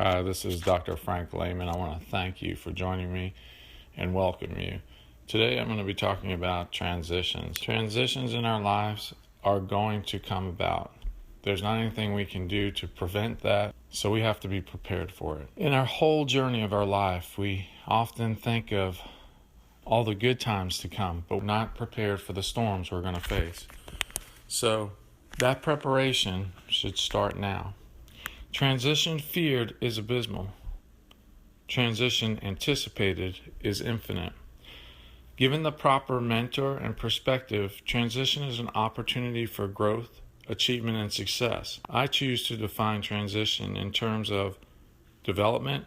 Hi, this is Dr. Frank Layman. I want to thank you for joining me and welcome you. Today I'm going to be talking about transitions. Transitions in our lives are going to come about. There's not anything we can do to prevent that, so we have to be prepared for it. In our whole journey of our life, we often think of all the good times to come, but we're not prepared for the storms we're going to face. So that preparation should start now. Transition feared is abysmal. Transition anticipated is infinite. Given the proper mentor and perspective, transition is an opportunity for growth, achievement, and success. I choose to define transition in terms of development,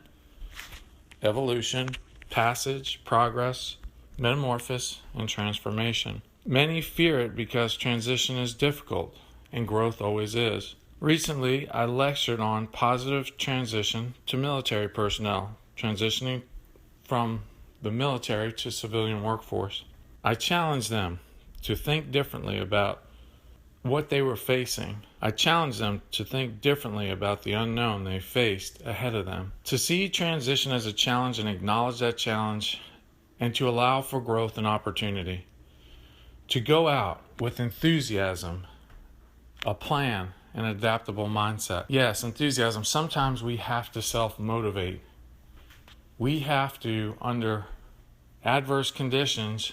evolution, passage, progress, metamorphosis, and transformation. Many fear it because transition is difficult, and growth always is. Recently, I lectured on positive transition to military personnel, transitioning from the military to civilian workforce. I challenged them to think differently about what they were facing. I challenged them to think differently about the unknown they faced ahead of them, to see transition as a challenge and acknowledge that challenge, and to allow for growth and opportunity. To go out with enthusiasm, a plan, an adaptable mindset. Yes, enthusiasm. Sometimes we have to self-motivate. We have to, under adverse conditions,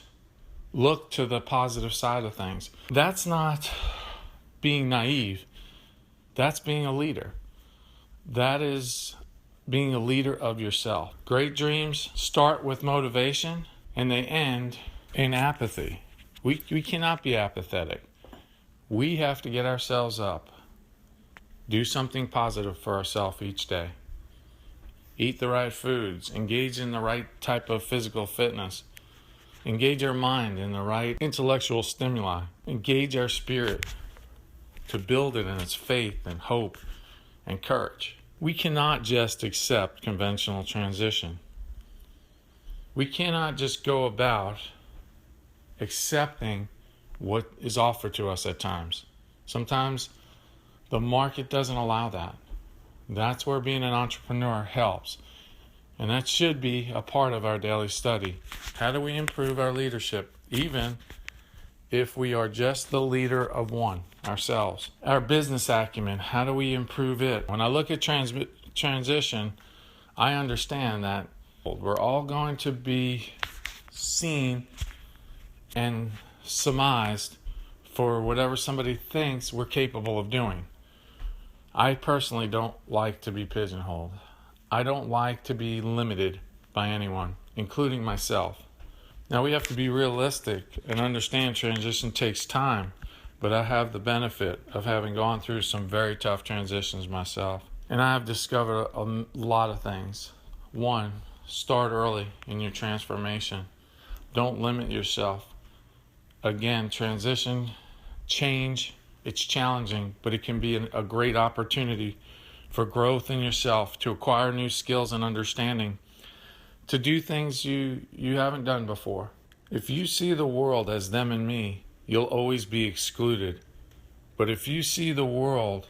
look to the positive side of things. That's not being naive. That's being a leader. That is being a leader of yourself. Great dreams start with motivation and they end in apathy. We cannot be apathetic. We have to get ourselves up. Do something positive for ourselves each day. Eat the right foods. Engage in the right type of physical fitness. Engage our mind in the right intellectual stimuli. Engage our spirit to build it in its faith and hope and courage. We cannot just accept conventional transition. We cannot just go about accepting what is offered to us at times. Sometimes the market doesn't allow that. That's where being an entrepreneur helps. And that should be a part of our daily study. How do we improve our leadership, even if we are just the leader of one, ourselves? Our business acumen, how do we improve it? When I look at transition, I understand that we're all going to be seen and surmised for whatever somebody thinks we're capable of doing. I personally don't like to be pigeonholed. I don't like to be limited by anyone, including myself. Now we have to be realistic and understand transition takes time, but I have the benefit of having gone through some very tough transitions myself. And I have discovered a lot of things. One, start early in your transformation. Don't limit yourself. Again, transition, change, it's challenging, but it can be a great opportunity for growth in yourself, to acquire new skills and understanding, to do things you haven't done before. If you see the world as them and me, you'll always be excluded. But if you see the world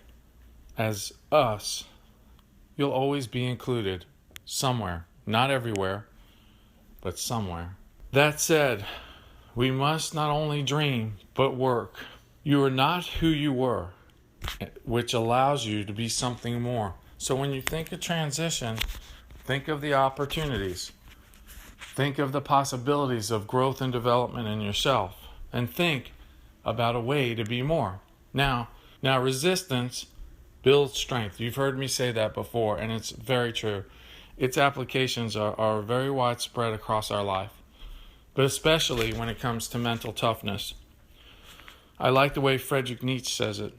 as us, you'll always be included somewhere. Not everywhere, but somewhere. That said, we must not only dream, but work. You are not who you were, which allows you to be something more. So when you think of transition, think of the opportunities. Think of the possibilities of growth and development in yourself. And think about a way to be more. Now resistance builds strength. You've heard me say that before, and it's very true. Its applications are very widespread across our life, but especially when it comes to mental toughness. I like the way Friedrich Nietzsche says it.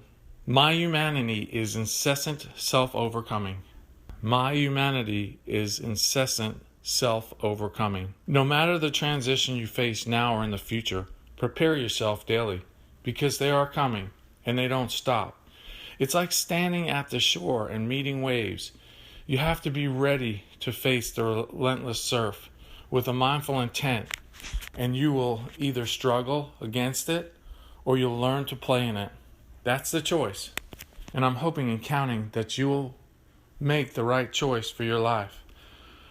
My humanity is incessant self-overcoming. My humanity is incessant self-overcoming. No matter the transition you face now or in the future, prepare yourself daily, because they are coming and they don't stop. It's like standing at the shore and meeting waves. You have to be ready to face the relentless surf with a mindful intent, and you will either struggle against it or you'll learn to play in it. That's the choice. And I'm hoping and counting that you will make the right choice for your life.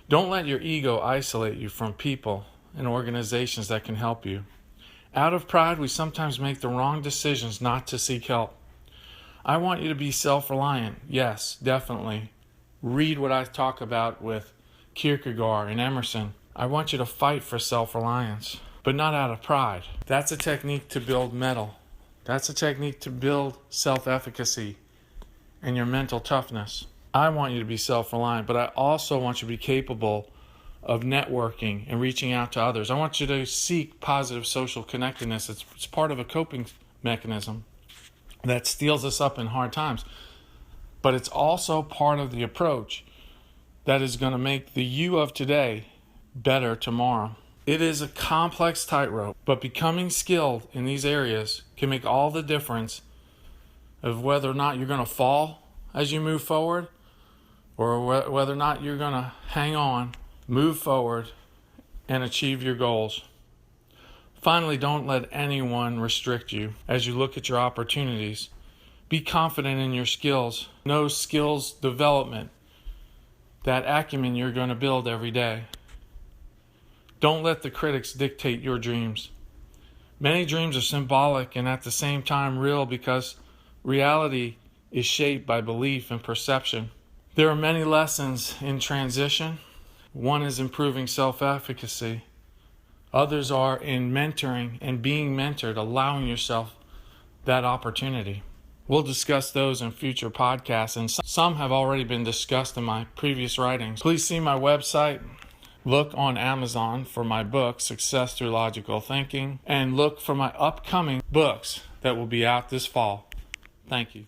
Don't let your ego isolate you from people and organizations that can help you. Out of pride, we sometimes make the wrong decisions not to seek help. I want you to be self-reliant. Yes, definitely. Read what I talk about with Kierkegaard and Emerson. I want you to fight for self-reliance, but not out of pride. That's a technique to build mettle. That's a technique to build self-efficacy and your mental toughness. I want you to be self-reliant, but I also want you to be capable of networking and reaching out to others. I want you to seek positive social connectedness. It's part of a coping mechanism that steels us up in hard times. But it's also part of the approach that is going to make the you of today better tomorrow. It is a complex tightrope, but becoming skilled in these areas can make all the difference of whether or not you're going to fall as you move forward, or whether or not you're going to hang on, move forward, and achieve your goals. Finally, don't let anyone restrict you as you look at your opportunities. Be confident in your skills. Know skills development, that acumen you're going to build every day. Don't let the critics dictate your dreams. Many dreams are symbolic and at the same time real, because reality is shaped by belief and perception. There are many lessons in transition. One is improving self-efficacy. Others are in mentoring and being mentored, allowing yourself that opportunity. We'll discuss those in future podcasts, and some have already been discussed in my previous writings. Please see my website. Look on Amazon for my book, Success Through Logical Thinking, and look for my upcoming books that will be out this fall. Thank you.